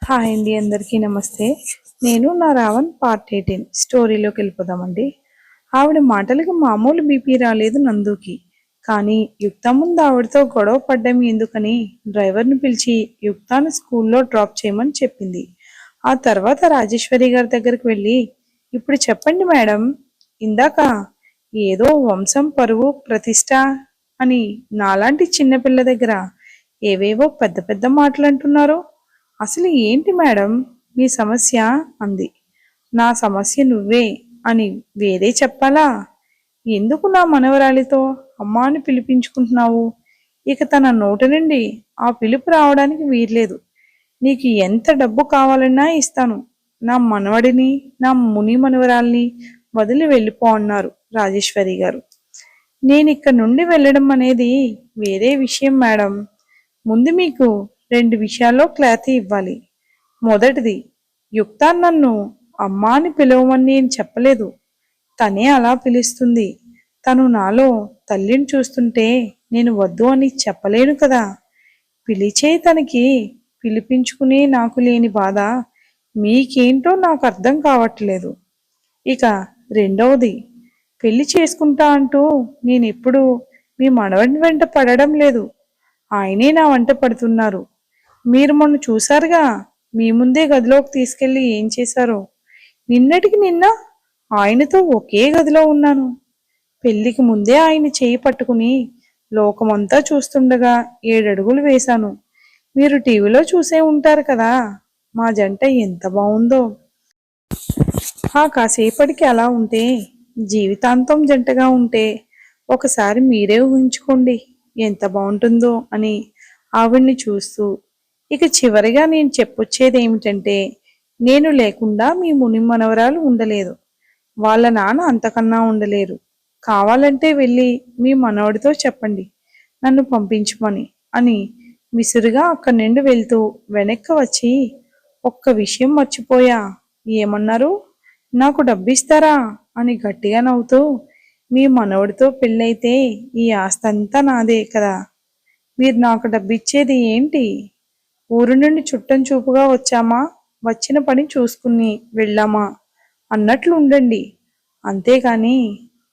Hi అండి, అందరికీ నమస్తే. నేను నా రావణ్ పార్ట్ 18 స్టోరీలోకి వెళ్ళిపోదామండి. ఆవిడ మాటలకి మామూలు బీపీ రాలేదు నందుకి. కానీ యుక్త ముందు ఆవిడతో గొడవ పడ్డం ఎందుకని డ్రైవర్ని పిలిచి యుక్తాను స్కూల్లో డ్రాప్ చేయమని చెప్పింది. ఆ తర్వాత రాజేశ్వరి గారి దగ్గరికి వెళ్ళి, ఇప్పుడు చెప్పండి మేడం, ఇందాక ఏదో వంశం పరువు ప్రతిష్ట అని నాలాంటి చిన్నపిల్ల దగ్గర ఏవేవో పెద్ద పెద్ద మాటలు అంటున్నారు. అసలు ఏంటి మేడం మీ సమస్య అంది. నా సమస్య నువ్వే అని వేరే చెప్పాలా? ఎందుకు నా మనవరాలితో అమ్మా అని పిలిపించుకుంటున్నావు? ఇక తన నోటి నుండి ఆ పిలుపు రావడానికి వీల్లేదు. నీకు ఎంత డబ్బు కావాలన్నా ఇస్తాను. నా మనవడిని, నా ముని మనవరాల్ని వదిలి వెళ్ళిపో అన్నారు రాజేశ్వరి గారు. నేను ఇక్కడ నుండి వెళ్ళడం అనేది వేరే విషయం మేడం. ముందు మీకు రెండు విషయాల్లో క్లారిటీ ఇవ్వాలి. మొదటిది, యుక్త నన్ను అమ్మా అని పిలవమని నేను చెప్పలేదు. తనే అలా పిలుస్తుంది. తను నాలో తల్లిని చూస్తుంటే నేను వద్దు అని చెప్పలేను కదా. పిలిచే తనకి పిలిపించుకునే నాకు లేని బాధ మీకేంటో నాకు అర్థం కావట్లేదు. ఇక రెండవది, పెళ్లి చేసుకుంటా అంటూ నేనెప్పుడు మీ మనవడి వెంట పడడం లేదు. ఆయనే నా వంట పడుతున్నారు. మీరు మొన్న చూశారుగా, మీ ముందే గదిలోకి తీసుకెళ్లి ఏం చేశారో. నిన్నటికి నిన్న ఆయనతో ఒకే గదిలో ఉన్నాను. పెళ్లికి ముందే ఆయన చేయి పట్టుకుని లోకమంతా చూస్తుండగా 7 అడుగులు వేశాను. మీరు టీవీలో చూసే ఉంటారు కదా, మా జంట ఎంత బాగుందో. ఆ కాసేపటికి అలా ఉంటే, జీవితాంతం జంటగా ఉంటే ఒకసారి మీరే ఊహించుకోండి ఎంత బాగుంటుందో అని ఆవిడ్ని చూస్తూ, ఇక చివరిగా నేను చెప్పొచ్చేది ఏమిటంటే, నేను లేకుండా మీ ముని మనవరాలు ఉండలేదు. వాళ్ళ నాన్న అంతకన్నా ఉండలేరు. కావాలంటే వెళ్ళి మీ మనవడితో చెప్పండి నన్ను పంపించమని అని విసురుగా అక్కడి నుండి వెళ్తూ వెనక్కి వచ్చి, ఒక్క విషయం మర్చిపోయా. ఏమన్నారు? నాకు డబ్బిస్తారా అని గట్టిగా నవ్వుతూ, మీ మనవడితో పెళ్ళైతే ఈ ఆస్తంతా నాదే కదా. మీరు నాకు డబ్బిచ్చేది ఏంటి? ఊరు నుండి చుట్టం చూపుగా వచ్చామా, వచ్చిన పని చూసుకుని వెళ్ళామా అన్నట్లు ఉండండి. అంతేకాని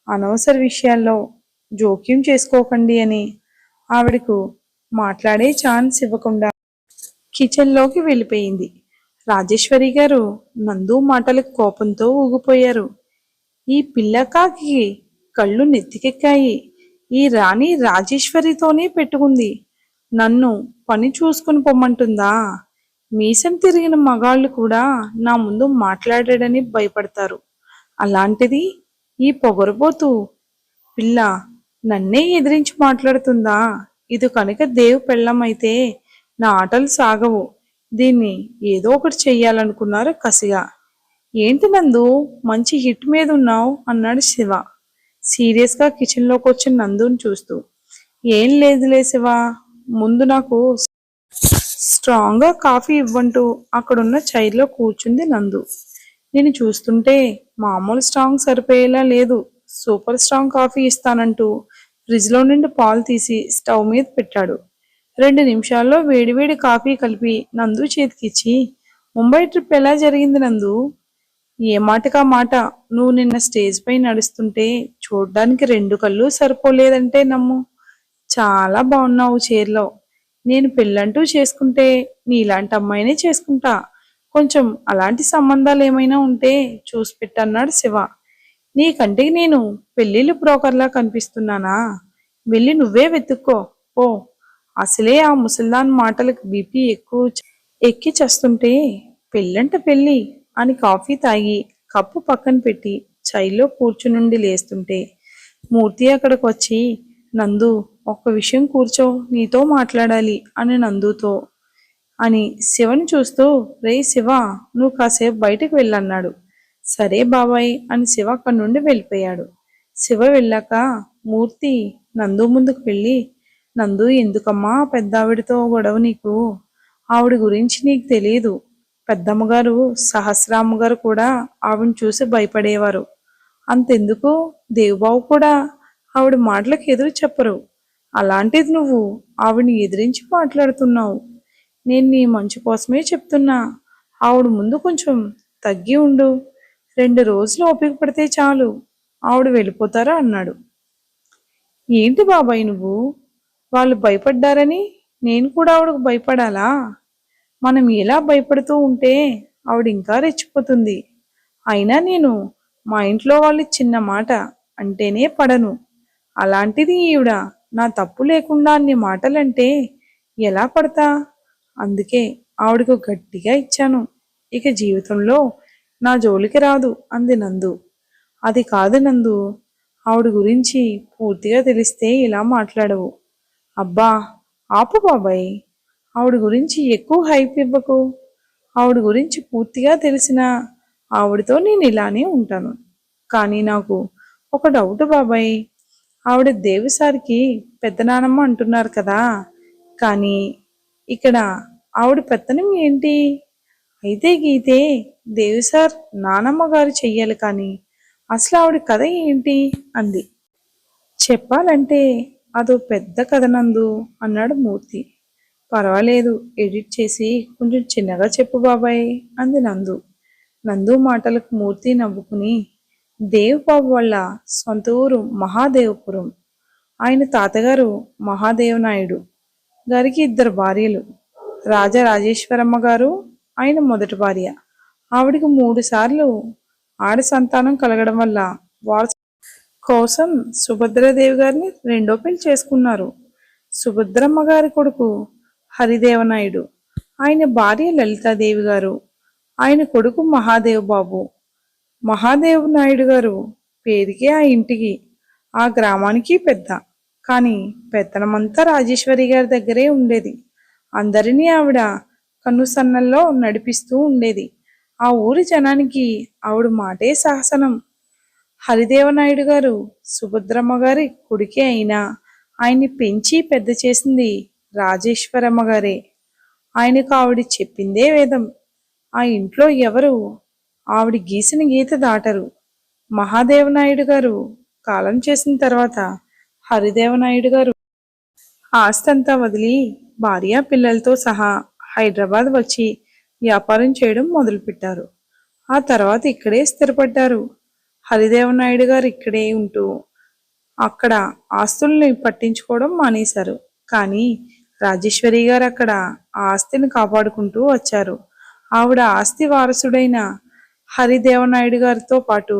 అనవసర విషయాల్లో జోక్యం చేసుకోకండి అని ఆవిడకు మాట్లాడే ఛాన్స్ ఇవ్వకుండా కిచెన్లోకి వెళ్ళిపోయింది. రాజేశ్వరి గారు నందు మాటలకు కోపంతో ఊగిపోయారు. ఈ పిల్లకాకి కళ్ళు నెత్తికెక్కాయి. ఈ రాణి రాజేశ్వరితోనే పెట్టుకుంది. నన్ను పని చూసుకుని పొమ్మంటుందా? మీసం తిరిగిన మగాళ్ళు కూడా నా ముందు మాట్లాడాడని భయపడతారు. అలాంటిది ఈ పొగరబోతు పిల్ల నన్నే ఎదిరించి మాట్లాడుతుందా? ఇది కనుక దేవు పెళ్ళమైతే నా ఆటలు సాగవు. దీన్ని ఏదో ఒకటి చెయ్యాలనుకున్నారు కసిగా. ఏంటి నందు, మంచి హిట్ మీద ఉన్నావు అన్నాడు శివ సీరియస్గా కిచెన్లోకి వచ్చిన నందుని చూస్తూ. ఏం లేదులే శివ, ముందు నాకు స్ట్రాంగ్గా కాఫీ ఇవ్వంటూ అక్కడున్న చైర్లో కూర్చుంది నందు. నేను చూస్తుంటే మామూలు స్ట్రాంగ్ సరిపోయేలా లేదు, సూపర్ స్ట్రాంగ్ కాఫీ ఇస్తానంటూ ఫ్రిడ్జ్లో నుండి పాలు తీసి స్టవ్ మీద పెట్టాడు. 2 నిమిషాల్లో వేడివేడి కాఫీ కలిపి నందు చేతికిచ్చి, ముంబై ట్రిప్ ఎలా జరిగింది నందు? ఏ మాటకా మాట, నువ్వు నిన్న స్టేజ్ పై నడుస్తుంటే చూడ్డానికి 2 కళ్ళు సరిపోలేదంటే నమ్ము. చాలా బాగున్నావు చీరలో. నేను పెళ్ళంటూ చేసుకుంటే నీలాంటి అమ్మాయినే చేసుకుంటా. కొంచెం అలాంటి సంబంధాలు ఏమైనా ఉంటే చూసి పెట్టన్నాడు శివ. నీ కంటికి నేను పెళ్ళిళ్ళు బ్రోకర్లా కనిపిస్తున్నానా? వెళ్ళి నువ్వే వెతుక్కో ఓ. అసలే ఆ ముసల్దాన్ మాటలకు బీపీ ఎక్కి చస్తుంటే పెళ్ళంట పెళ్ళి అని కాఫీ తాగి కప్పు పక్కన పెట్టి చైలో కూర్చునుండి లేస్తుంటే మూర్తి అక్కడికి వచ్చి, నందు ఒక్క విషయం కూర్చో, నీతో మాట్లాడాలి అని నందుతో అని శివని చూస్తూ, రే శివ, నువ్వు కాసేపు బయటకు వెళ్ళన్నాడు. సరే బాబాయ్ అని శివ అక్కడి నుండి వెళ్ళిపోయాడు. శివ వెళ్ళాక మూర్తి నందు ముందుకు వెళ్ళి, నందు ఎందుకమ్మా పెద్దావిడితో గొడవ నీకు? ఆవిడ గురించి నీకు తెలియదు. పెద్దమ్మగారు సహస్రామ్మగారు కూడా ఆవిడని చూసి భయపడేవారు. అంతెందుకు దేవబాబు కూడా ఆవిడ మాటలకు ఎదురు చెప్పరు. అలాంటిది నువ్వు ఆవిడ్ని ఎదిరించి మాట్లాడుతున్నావు. నేను నీ మంచి కోసమే చెప్తున్నా. ఆవిడ ముందు కొంచెం తగ్గి ఉండు, 2 రోజులు ఓపిక పడితే చాలు, ఆవిడ వెళ్ళిపోతారా అన్నాడు. ఏంటి బాబాయ్ నువ్వు, వాళ్ళు భయపడ్డారని నేను కూడా ఆవిడకు భయపడాలా? మనం ఎలా భయపడుతూ ఉంటే ఆవిడ ఇంకా రెచ్చిపోతుంది. అయినా నేను మా ఇంట్లో వాళ్ళు చిన్న మాట అంటేనే పడను, అలాంటిది ఈవిడ నా తప్పు లేకుండా అన్ని మాటలంటే ఎలా పడతా? అందుకే ఆవిడకు గట్టిగా ఇచ్చాను. ఇక జీవితంలో నా జోలికి రాదు అంది నందు. అది కాదు నందు, ఆవిడ గురించి పూర్తిగా తెలిస్తే ఇలా మాట్లాడవు. అబ్బా ఆపు బాబాయ్, ఆవిడ గురించి ఎక్కువ హైప్ ఇవ్వకు. ఆవిడ గురించి పూర్తిగా తెలిసిన ఆవిడతో నేను ఇలానే ఉంటాను. కానీ నాకు ఒక డౌట్ బాబాయ్, ఆవిడ దేవిసారికి పెద్ద నానమ్మ అంటున్నారు కదా, కానీ ఇక్కడ ఆవిడ పెత్తనం ఏంటి? అయితే గీతే దేవిసార్ నానమ్మ గారు చెయ్యాలి, కానీ అసలు ఆవిడ కథ ఏంటి అంది. చెప్పాలంటే అదో పెద్ద కథ నందు అన్నాడు మూర్తి. పర్వాలేదు, ఎడిట్ చేసి కొంచెం చిన్నగా చెప్పు బాబాయ్ అంది నందు. నందు మాటలకు మూర్తి నవ్వుకుని, దేవ్ బాబు వాళ్ళ సొంత ఊరు మహాదేవపురం. ఆయన తాతగారు మహాదేవనాయుడు గారికి 2 భార్యలు. రాజరాజేశ్వరమ్మ గారు ఆయన మొదటి భార్య. ఆవిడికి 3 సార్లు ఆడ సంతానం కలగడం వల్ల వారసు కోసం సుభద్రాదేవి గారిని రెండో పెళ్లి చేసుకున్నారు. సుభద్రమ్మ గారి కొడుకు హరిదేవనాయుడు, ఆయన భార్య లలితాదేవి గారు, ఆయన కొడుకు మహాదేవ్ బాబు. మహాదేవ్ నాయుడు గారు పేరుకే ఆ ఇంటికి ఆ గ్రామానికి పెద్ద, కానీ పెత్తనమంతా రాజేశ్వరి గారి దగ్గరే ఉండేది. అందరినీ ఆవిడ కన్నుసన్నల్లో నడిపిస్తూ ఉండేది. ఆ ఊరి జనానికి ఆవిడ మాటే శాసనం. హరిదేవనాయుడు గారు సుభద్రమ్మ గారి కొడుకే అయినా ఆయన్ని పెంచి పెద్ద చేసింది రాజేశ్వరమ్మ గారే. ఆయనకు ఆవిడ చెప్పిందే వేదం. ఆ ఇంట్లో ఎవరు ఆవిడ గీసిన గీత దాటరు. మహాదేవనాయుడు గారు కాలం చేసిన తర్వాత హరిదేవనాయుడు గారు ఆస్తంతా వదిలి భార్య పిల్లలతో సహా హైదరాబాద్ వచ్చి వ్యాపారం చేయడం మొదలుపెట్టారు. ఆ తర్వాత ఇక్కడే స్థిరపడ్డారు. హరిదేవనాయుడు గారు ఇక్కడే ఉంటూ అక్కడ ఆస్తుల్ని పట్టించుకోవడం మానేశారు. కానీ రాజేశ్వరి గారు అక్కడ ఆ ఆస్తిని కాపాడుకుంటూ వచ్చారు. ఆవిడ ఆస్తి వారసుడైన హరిదేవనాయుడు గారితో పాటు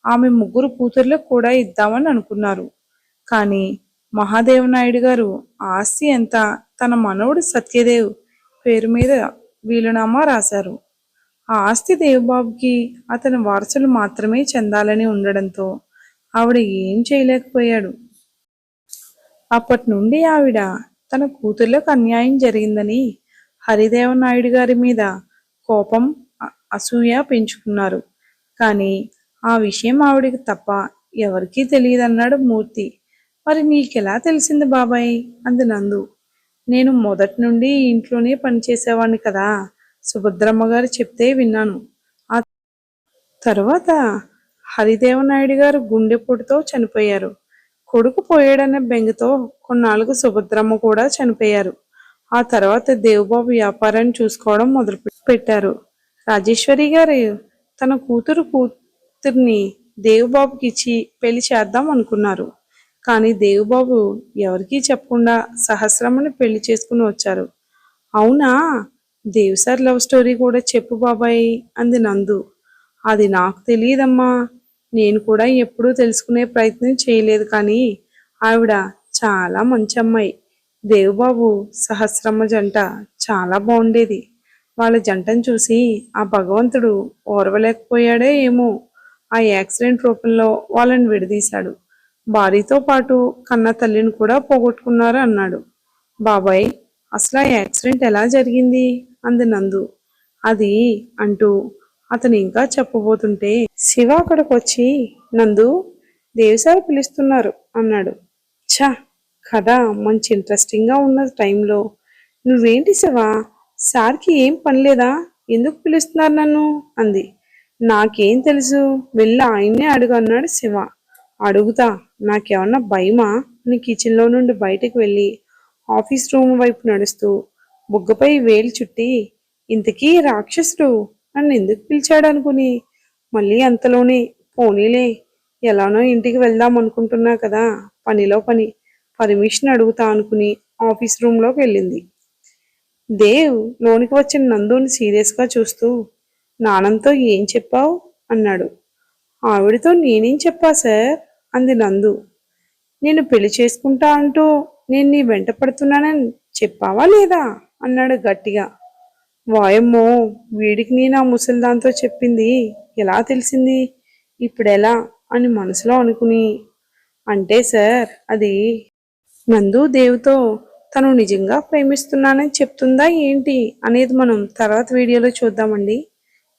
ఆమె 3 కూతుర్లకు కూడా ఇద్దామని అనుకున్నారు. కానీ మహాదేవనాయుడు గారు ఆస్తి అంతా తన మనవడు సత్యదేవ్ పేరు మీద వీలునామా రాశారు. ఆ ఆస్తి దేవబాబుకి అతని వారసులు మాత్రమే చెందాలని ఉండడంతో ఆవిడ ఏం చేయలేకపోయాడు. అప్పటి నుండి ఆవిడ తన కూతుర్లకు అన్యాయం జరిగిందని హరిదేవనాయుడు గారి మీద కోపం, అసూయ పెంచుకున్నారు. కానీ ఆ విషయం ఆవిడికి తప్ప ఎవరికీ తెలియదన్నాడు మూర్తి. మరి నీకెలా తెలిసింది బాబాయ్ అంది నందు. నేను మొదటి నుండి ఇంట్లోనే పనిచేసేవాడిని కదా, సుభద్రమ్మ గారు చెప్తే విన్నాను. ఆ తరువాత హరిదేవనాయుడు గారు గుండెపోటుతో చనిపోయారు. కొడుకు పోయాడన్న బెంగతో కొన్నాళ్ళకు సుభద్రమ్మ కూడా చనిపోయారు. ఆ తర్వాత దేవబాబు వ్యాపారాన్ని చూసుకోవడం మొదలు పెట్టారు. రాజేశ్వరి గారు తన కూతుర్ని దేవబాబుకి ఇచ్చి పెళ్లి చేద్దాం అనుకున్నారు. కానీ దేవబాబు ఎవరికీ చెప్పకుండా సహస్రమ్మని పెళ్లి చేసుకుని వచ్చారు. అవునా, దేవసార్ లవ్ స్టోరీ కూడా చెప్పు బాబాయ్ అంది నందు. అది నాకు తెలియదమ్మా, నేను కూడా ఎప్పుడూ తెలుసుకునే ప్రయత్నం చేయలేదు. కానీ ఆవిడ చాలా మంచి అమ్మాయి. దేవబాబు సహస్రమ్మ జంట చాలా బాగుండేది. వాళ్ళ జంటను చూసి ఆ భగవంతుడు ఓర్వలేకపోయాడే ఏమో, ఆ యాక్సిడెంట్ రూపంలో వాళ్ళని విడదీశాడు. భార్యతో పాటు కన్న తల్లిని కూడా పోగొట్టుకున్నారు అన్నాడు. బాబాయ్, అసలు ఆ యాక్సిడెంట్ ఎలా జరిగింది అంది నందు. అది అంటూ అతను ఇంకా చెప్పబోతుంటే శివ అక్కడికి వచ్చి, నందు, దేవిసార్ పిలుస్తున్నారు అన్నాడు. ఛా, కథ మంచి ఇంట్రెస్టింగ్గా ఉన్న టైంలో నువ్వేంటి శివ, సార్కి ఏం పనిలేదా, ఎందుకు పిలుస్తున్నారు నన్ను అంది. నాకేం తెలుసు, వెళ్ళి ఆయన్నే అడుగు అన్నాడు శివ. అడుగుతా, నాకేమన్నా భయమా అని కిచెన్లో నుండి బయటకు వెళ్ళి ఆఫీస్ రూమ్ వైపు నడుస్తూ బుగ్గపై వేలు చుట్టి, ఇంతకీ రాక్షసుడు నన్ను ఎందుకు పిలిచాడు అనుకుని మళ్ళీ అంతలోనే పోనీలే ఎలానో ఇంటికి వెళ్దాం అనుకుంటున్నా కదా పనిలో పని పర్మిషన్ అడుగుతా అనుకుని ఆఫీస్ రూమ్లోకి వెళ్ళింది. దేవ్ లోనికి వచ్చిన నందుని సీరియస్గా చూస్తూ నానంతో ఏం చెప్పావు అన్నాడు. ఆవిడతో నేనేం చెప్పా సార్ అంది నందు. నేను పెళ్లి చేసుకుంటా అంటూ నేను నీ వెంట పడుతున్నానని చెప్పావా లేదా అన్నాడు గట్టిగా. వాయమ్మో వీడికి నేను ఆ ముసలిదాంతో చెప్పింది ఎలా తెలిసింది ఇప్పుడెలా అని మనసులో అనుకుని అంటే సార్ అది నందు దేవుతో తను నిజంగా ప్రేమిస్తున్నానని చెప్తుందా ఏంటి అనేది మనం తర్వాత వీడియోలో చూద్దామండి.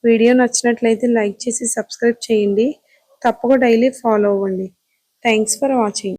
వీడియో నచ్చినట్లయితే లైక్ చేసి సబ్స్క్రైబ్ చేయండి. తప్పక డైలీ ఫాలో అవ్వండి. Thanks for watching.